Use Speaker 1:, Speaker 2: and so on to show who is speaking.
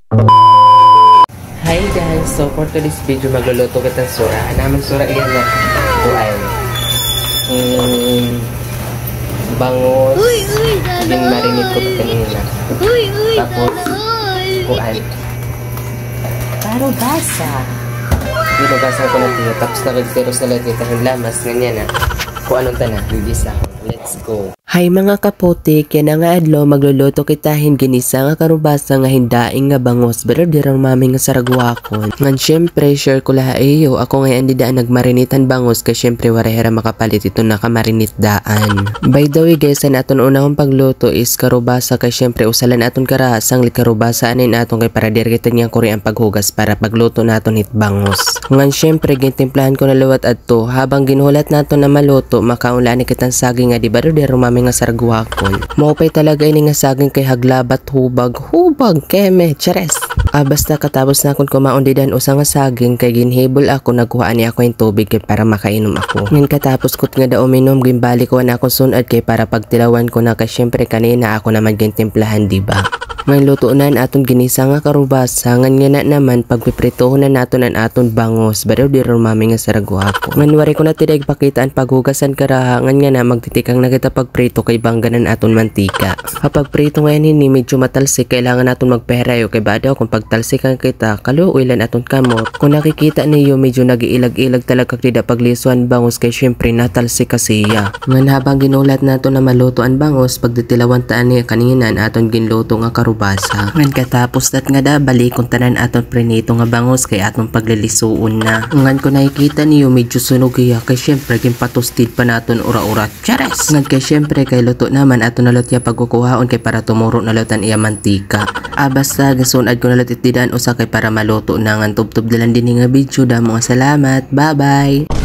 Speaker 1: Hi guys! So for today's video, magluluto kita ng sura. Naman sura iyan na kuan. Bangus. Yung marinate ko kanina. Tapos kuan. Karubasa. Binugasan ko na tiyo. Tapos nakagtiros na lahat yung lamas. Ganyan na. Kung anong tanah, bibisa. Let's go. Hay mga kapote, kaya na nga adlo magluluto kitahin ginisa nga karubasa nga hindaing nga bangos pero dirang mami nga saragwakon. Ngan syempre share ko laha iyo ako ngayon di daan nagmarinitan bangos kay syempre warehera makapalit ito nakamarinit daan. By the way guys, ang aton unahong pagluto is karubasa kay syempre usalan aton karahasang karubasa anin aton kay para dirgitan niyang kuri ang paghugas para pagluto naton it bangos. Ngan syempre gintimplahan ko na luwat adto habang ginulat naton na maluto makaunlaan ni kitang saging nga di ba dirang mami nga saragwakon. Maupay talaga ini nga saging kay haglabat hubag keme chares. Basta katapos na akong kumaon didan usa nga saging kay ginhibol ako nagkuha ni ako yung tubig kay para makainom ako. Ngan katapos kot nga daw uminom gimbalik ko na akong sunod kay para pagtilawan ko na kay syempre kanina ako naman gintimplahan di ba. May lutunan aton ginisa nga karubasa ngan nga na naman pagpipritohon na naton ang aton bangos badaw di ron mami nga saragwako. Ngan wari ko na tidig pakitaan paghugasan karaha ngan nga na magtitikang na kita pagprito kay bangganan aton mantika. Kapag prito ngayon ini medyo matalsik kailangan naton magpeherayo kay badaw kung pagtalsikan kita kaluoy aton kamot. Kung nakikita niyo medyo nagiilag-ilag talaga kida paglisuan bangos kay syempre natalsik kasiya. Ngan habang ginulat naton na maluto ang bangos pagditilawan taan niya kanina aton ginluto nga karubasa. Ngan katapos dat nga da balikon tanan aton prinito nga bangos kay aton paglilisuon na. Ngan ko nakikita niyo medyo sunog iya kay syempre gimpatustid pa naton ura-ura chares. Ngan kay syempre kay luto naman aton nalot ya pagkukuhaon kay para tumuro nalotan iya mantika. Basta gisunad ko nalot itidan usa kay para maluto na ngan tubtub dilan din nga video da mga salamat. Bye bye.